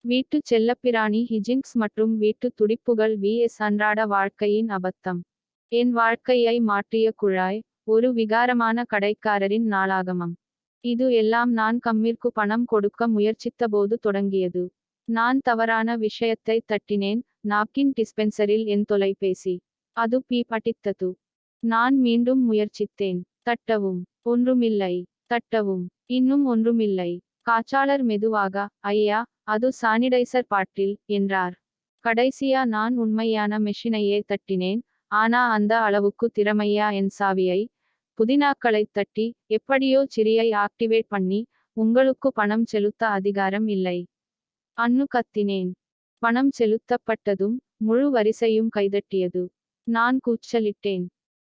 வீட்டு செல்லப்பிராணி ஹிஜின்க்ஸ் மற்றும் வீட்டு துடிப்புகள் விஎஸ் அன்றாட வாழ்க்கையின் அபத்தம். என் வாழ்க்கையை மாற்றிய குழாய். ஒரு விகாரமான கடைக்காரரின் நாளாகமம். இது எல்லாம் நான் கம்மிற்கு பணம் கொடுக்க முயற்சித்தபோது தொடங்கியது. நான் தவறான விஷயத்தை தட்டினேன். நாப்கின் டிஸ்பென்சரில் என் தொலைபேசி. அது பீப் அடித்தது. நான் மீண்டும் முயற்சித்தேன். தட்டவும். ஒன்றுமில்லை. தட்டவும். இன்னும் ஒன்றுமில்லை. காற்றாளர் மெதுவாக, ஐயா, அது சானிடைசர் பாட்டில், என்றார். கடைசியா நான் உண்மையான மெஷினையே தட்டினேன். ஆனா அந்த அளவுக்கு திறமையா என் சாவியை. புதினாக்களைத் தட்டி, எப்படியோ சிரியை ஆக்டிவேட் பண்ணி, உங்களுக்கு பணம் செலுத்த அதிகாரம் இல்லை. அன்னு கத்தினேன். பணம் செலுத்தப்பட்டதும், முழு வரிசையும் கைதட்டியது. நான் கூச்சலிட்டேன்.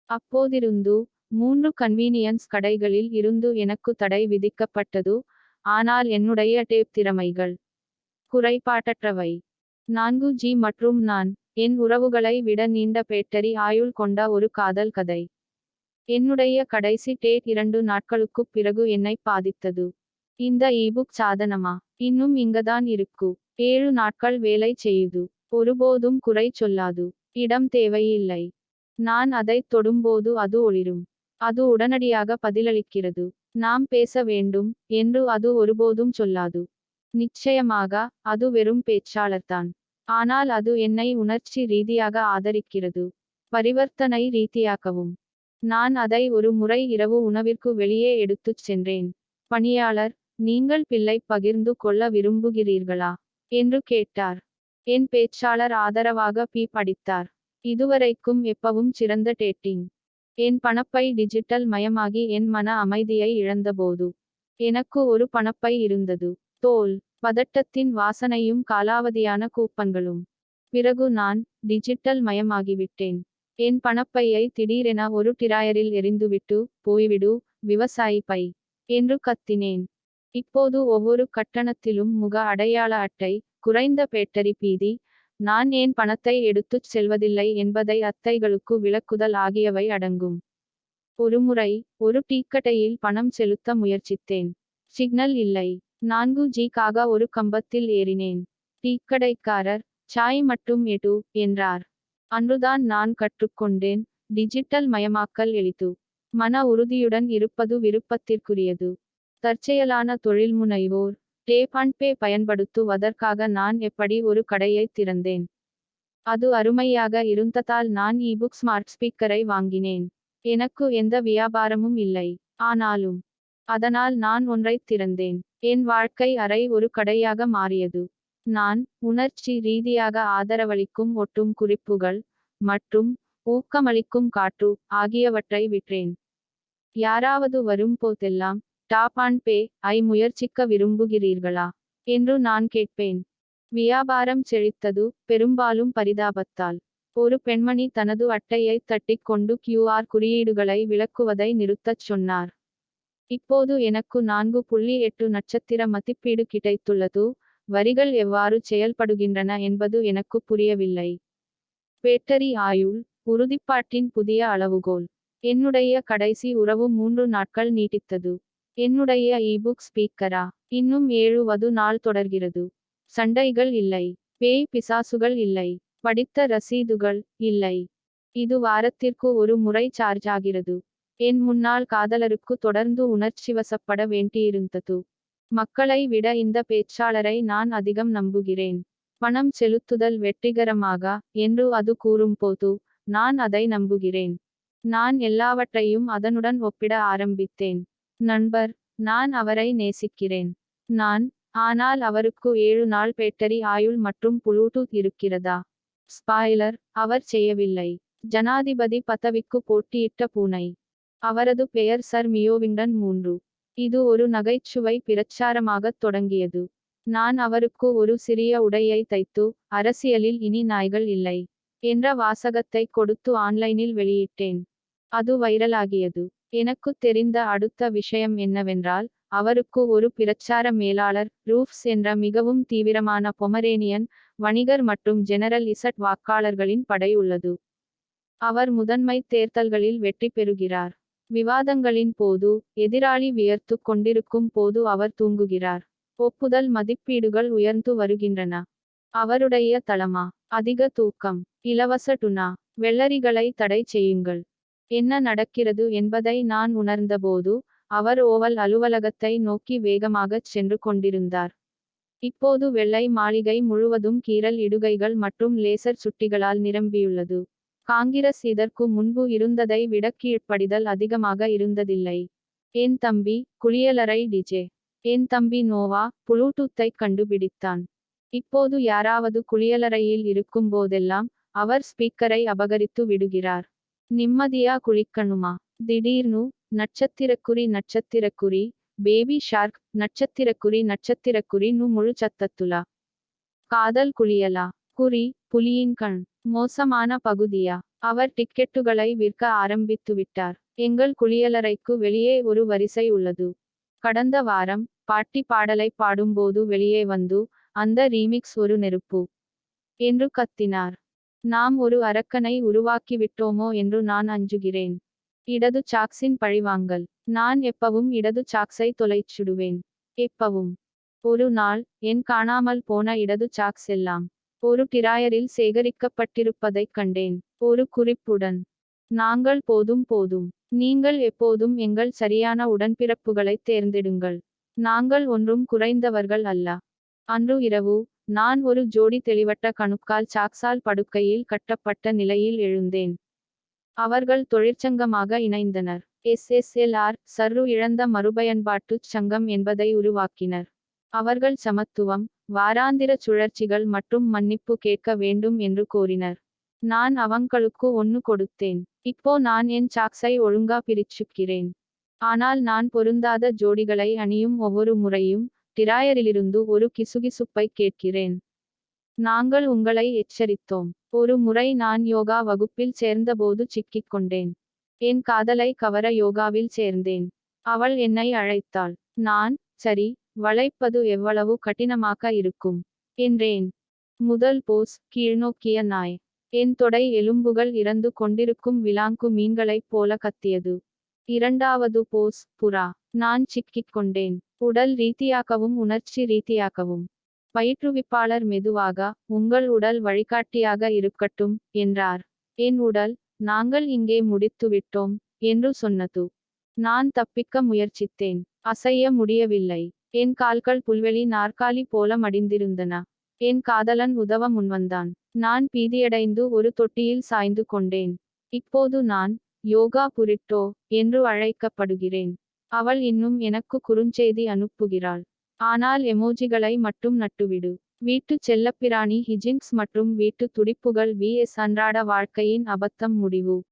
அப்போதிருந்து 3 கன்வீனியன்ஸ் கடைகளில் இருந்து எனக்கு தடை விதிக்கப்பட்டது. ஆனால் என்னுடைய டேப் திறமைகள் குறைபாடற்றவை. 4G மற்றும் நான். என் உறவுகளை விட நீண்ட பேட்டரி ஆயுள் கொண்ட ஒரு காதல் கதை. என்னுடைய கடைசி டேட் 2 நாட்களுக்குப் பிறகு என்னை பாதித்தது. இந்த ஈபுக் சாதனமா இன்னும் இங்கதான் இருக்கு. 7 நாட்கள் வேலை செய்யுது. ஒருபோதும் குறை சொல்லாது. இடம் தேவையில்லை. நான் அதைத் தொடும்போது அது ஒளிரும். அது உடனடியாக பதிலளிக்கிறது. நாம் பேச வேண்டும் என்று அது ஒருபோதும் சொல்லாது. நிச்சயமாக, அது வெறும் பேச்சாளர்தான். ஆனால் அது என்னை உணர்ச்சி ரீதியாக ஆதரிக்கிறது. பரிவர்த்தனை ரீதியாக்கவும். நான் அதை ஒரு முறை இரவு உணவிற்கு வெளியே எடுத்துச் சென்றேன். பணியாளர், நீங்கள் பிள்ளை பகிர்ந்து கொள்ள விரும்புகிறீர்களா என்று கேட்டார். என் பேச்சாளர் ஆதரவாக பீப் அடித்தார். இதுவரைக்கும் எப்பவும் சிறந்த டேட்டிங். என் பணப்பை டிஜிட்டல் மயமாகி என் மன அமைதியை இழந்தபோது. எனக்கு ஒரு பணப்பை இருந்தது. தோல் பதட்டத்தின் வாசனையும் காலாவதியான கூப்பன்களும். பிறகு நான் டிஜிட்டல் மயமாகிவிட்டேன். என் பணப்பையை திடீரென ஒரு டிராயரில் எறிந்துவிட்டு, போய்விடு, விவசாயி பை, என்று கத்தினேன். இப்போது ஒவ்வொரு கட்டணத்திலும் முக அடையாள அட்டை, குறைந்த பேட்டரி பீதி, நான் ஏன் பணத்தை எடுத்துச் செல்வதில்லை என்பதை அத்தைகளுக்கு விளக்குதல் ஆகியவை அடங்கும். ஒருமுறை, ஒரு டீக்கடையில் பணம் செலுத்த முயற்சித்தேன். சிக்னல் இல்லை. 4Gக்காக ஒரு கம்பத்தில் ஏறினேன். டீக்கடைக்காரர், சாய் மட்டும் எடு, என்றார். அன்றுதான் நான் கற்றுக்கொண்டேன், டிஜிட்டல் மயமாக்கல் எளிது. மன உறுதியுடன் இருப்பது விருப்பத்திற்குரியது. தற்செயலான தொழில்முனைவோர். டேப் அண்ட் பே பயன்படுத்துவதற்காக நான் எப்படி ஒரு கடையைத் திறந்தேன். அது அருமையாக இருந்ததால் நான் ஈபுக் ஸ்மார்ட் ஸ்பீக்கரை வாங்கினேன். எனக்கு எந்த வியாபாரமும் இல்லை. ஆனாலும். அதனால் நான் ஒன்றைத் திறந்தேன். என் வாழ்க்கை அறை ஒரு கடையாக மாறியது. நான், உணர்ச்சி ரீதியாக ஆதரவளிக்கும் ஒட்டும் குறிப்புகள், மற்றும் ஊக்கமளிக்கும் காற்று, ஆகியவற்றை விற்றேன். யாராவது வரும்போதெல்லாம், டாப் அண்ட் பே ஐ முயற்சிக்க விரும்புகிறீர்களா என்று நான் கேட்பேன். வியாபாரம் செழித்தது, பெரும்பாலும் பரிதாபத்தால். ஒரு பெண்மணி தனது அட்டையைத் தட்டிக் கொண்டு QR குறியீடுகளை விளக்குவதை நிறுத்தச் சொன்னார். இப்போது எனக்கு 4.8 நட்சத்திர மதிப்பீடு கிடைத்துள்ளது. வரிகள் எவ்வாறு செயல்படுகின்றன என்பது எனக்கு புரியவில்லை. பேட்டரி ஆயுள், உறுதிப்பாட்டின் புதிய அளவுகோல். என்னுடைய கடைசி உறவு 3 நாட்கள் நீட்டித்தது. என்னுடைய ஈபுக் ஸ்பீக்கரா இன்னும் 7வது நாள் தொடர்கிறது. சண்டைகள் இல்லை. பேய் பிசாசுகள் இல்லை. படித்த ரசீதுகள் இல்லை. இது வாரத்திற்கு ஒரு முறை சார்ஜ் ஆகிறது. என் முன்னாள் காதலருக்கு தொடர்ந்து உணர்ச்சிவசப்பட வேண்டியிருந்தது. மக்களை விட இந்த பேச்சாளரை நான் அதிகம் நம்புகிறேன். பணம் செலுத்துதல் வெற்றிகரமாக, என்று அது கூறும்போது, நான் அதை நம்புகிறேன். நான் எல்லாவற்றையும் அதனுடன் ஒப்பிட ஆரம்பித்தேன். நண்பர், நான் அவரை நேசிக்கிறேன். நான், ஆனால் அவருக்கு 7 நாள் பேட்டரி ஆயுள் மற்றும் ப்ளூடூத் இருக்கிறதா? ஸ்பாயிலர், அவர் செய்யவில்லை. ஜனாதிபதி பதவிக்கு போட்டியிட்ட பூனை. அவரது பெயர் சர் மியோவிங்டன் 3. இது ஒரு நகைச்சுவை பிரச்சாரமாகத் தொடங்கியது. நான் அவருக்கு ஒரு சிறிய உடையை தைத்து, அரசியலில் இனி நாய்கள் இல்லை, என்ற வாசகத்தை கொடுத்து ஆன்லைனில் வெளியிட்டேன். அது வைரலாகியது. எனக்குத் தெரிந்த அடுத்த விஷயம் என்னவென்றால், அவருக்கு ஒரு பிரச்சார மேலாளர், ரூஃப்ஸ் என்ற மிகவும் தீவிரமான பொமரேனியன் வணிகர் மற்றும் ஜெனரல் இசட் வாக்காளர்களின் படை உள்ளது. அவர் முதன்மை தேர்தல்களில் வெற்றி பெறுகிறார். விவாதங்களின் போது, எதிராளி வியர்த்துக் கொண்டிருக்கும் போது அவர் தூங்குகிறார். ஒப்புதல் மதிப்பீடுகள் உயர்ந்து வருகின்றன. அவருடைய தளமா அதிக தூக்கம், இலவச டுனா, வெள்ளரிகளை தடை செய்யுங்கள். என்ன நடக்கிறது என்பதை நான் உணர்ந்தபோது, அவர் ஓவல் அலுவலகத்தை நோக்கி வேகமாகச் சென்று கொண்டிருந்தார். இப்போது வெள்ளை மாளிகை முழுவதும் கீறல் இடுகைகள் மற்றும் லேசர் சுட்டிகளால் நிரம்பியுள்ளது. காங்கிரஸ் இதற்கு முன்பு இருந்ததை விட கீழ்ப்படிதல் அதிகமாக இருந்ததில்லை. என் தம்பி, குளியலறை டிஜே. என் தம்பி நோவா, புளூடூத்தை கண்டுபிடித்தான். இப்போது யாராவது குளியலறையில் இருக்கும் போதெல்லாம், அவர் ஸ்பீக்கரை அபகரித்து விடுகிறார். நிம்மதியா குளிக்கணுமா? திடீர்னு, நட்சத்திரக்குறி நட்சத்திரக்குறி, பேபி ஷார்க், நட்சத்திரக்குறி நு முழு சத்தத்துலா. காதல் குளியலா? குறி, புலியின் கண். மோசமான பகுதியா? அவர் டிக்கெட்டுகளை விற்க ஆரம்பித்துவிட்டார். எங்கள் குளியலறைக்கு வெளியே ஒரு வரிசை உள்ளது. கடந்த வாரம், பாட்டி பாடலை பாடும்போது வெளியே வந்து, அந்த ரீமிக்ஸ் ஒரு நெருப்பு என்று கத்தினார். நாம் ஒரு அரக்கனை உருவாக்கிவிட்டோமோ என்று நான் அஞ்சுகிறேன். இடது சாக்ஸின் பழிவாங்கல். நான் எப்பவும் இடது சாக்ஸை தொலைச்சிடுவேன். எப்பவும். ஒரு நாள், என் காணாமல் போன இடது சாக்ஸ் எல்லாம் ஒரு டிராயரில் சேகரிக்கப்பட்டிருப்பதைக் கண்டேன். ஒரு குறிப்புடன். நாங்கள் போதும். நீங்கள் எப்போதும் எங்கள் சரியான உடன்பிறப்புகளைத் தேர்ந்தெடுங்கள். நாங்கள் ஒன்றும் குறைந்தவர்கள் அல்ல. அன்று இரவு, நான் ஒரு ஜோடி தெளிவட்ட கணுக்கால் சாக்ஸால் படுக்கையில் கட்டப்பட்ட நிலையில் எழுந்தேன். அவர்கள் தொழிற்சங்கமாக இணைந்தனர். SSLR, சர்ரு இழந்த மறுபயன்பாட்டுச் சங்கம் என்பதை உருவாக்கினர். அவர்கள் சமத்துவம், வாராந்திர சுழற்சிகள் மற்றும் மன்னிப்பு கேட்க வேண்டும் என்று கோரினர். நான் அவங்களுக்கு ஒன்னு கொடுத்தேன். இப்போ நான் என் சாக்ஸை ஒழுங்கா பிரிச்சுக்கிறேன். ஆனால் நான் பொருந்தாத ஜோடிகளை அணியும் ஒவ்வொரு முறையும், டிராயரிலிருந்து ஒரு கிசுகிசுப்பை கேட்கிறேன். நாங்கள் உங்களை எச்சரித்தோம். ஒரு முறை நான் யோகா வகுப்பில் சேர்ந்தபோது சிக்கிக் கொண்டேன். என் காதலை கவர யோகாவில் சேர்ந்தேன். அவள் என்னை அழைத்தாள். நான், சரி, வளைப்பது எவ்வளவு கடினமாக இருக்கும் என்றேன். முதல் போஸ், கீழ்நோக்கிய நாய். என் தொடை எலும்புகள் இறந்து கொண்டிருக்கும் விலாங்கு மீன்களைப் போல கத்தியது. இரண்டாவது போஸ், புறா. நான் சிக்கிக் கொண்டேன். உடல் ரீதியாகவும் உணர்ச்சி ரீதியாகவும். பயிற்றுவிப்பாளர் மெதுவாக, உங்கள் உடல் வழிகாட்டியாக இருக்கட்டும், என்றார். என் உடல், நாங்கள் இங்கே முடித்துவிட்டோம், என்று சொன்னது. நான் தப்பிக்க முயற்சித்தேன். அசைய முடியவில்லை. என் கால்கள் புல்வெளி நாற்காலி போல மடிந்திருந்தன. என் காதலன் உதவ முன்வந்தான். நான் பீதியடைந்து ஒரு தொட்டியில் சாய்ந்து கொண்டேன். இப்போது நான், யோகா புரிட்டோ, என்று அழைக்கப்படுகிறேன். அவள் இன்னும் எனக்கு குறுஞ்செய்தி அனுப்புகிறாள். ஆனால் எமோஜிகளை மட்டும் நட்டுவிடு. வீட்டு செல்லப்பிராணி ஹிஜின்ஸ் மற்றும் வீட்டு துடிப்புகள் vs அன்றாட வாழ்க்கையின் அபத்தம் முடிவு.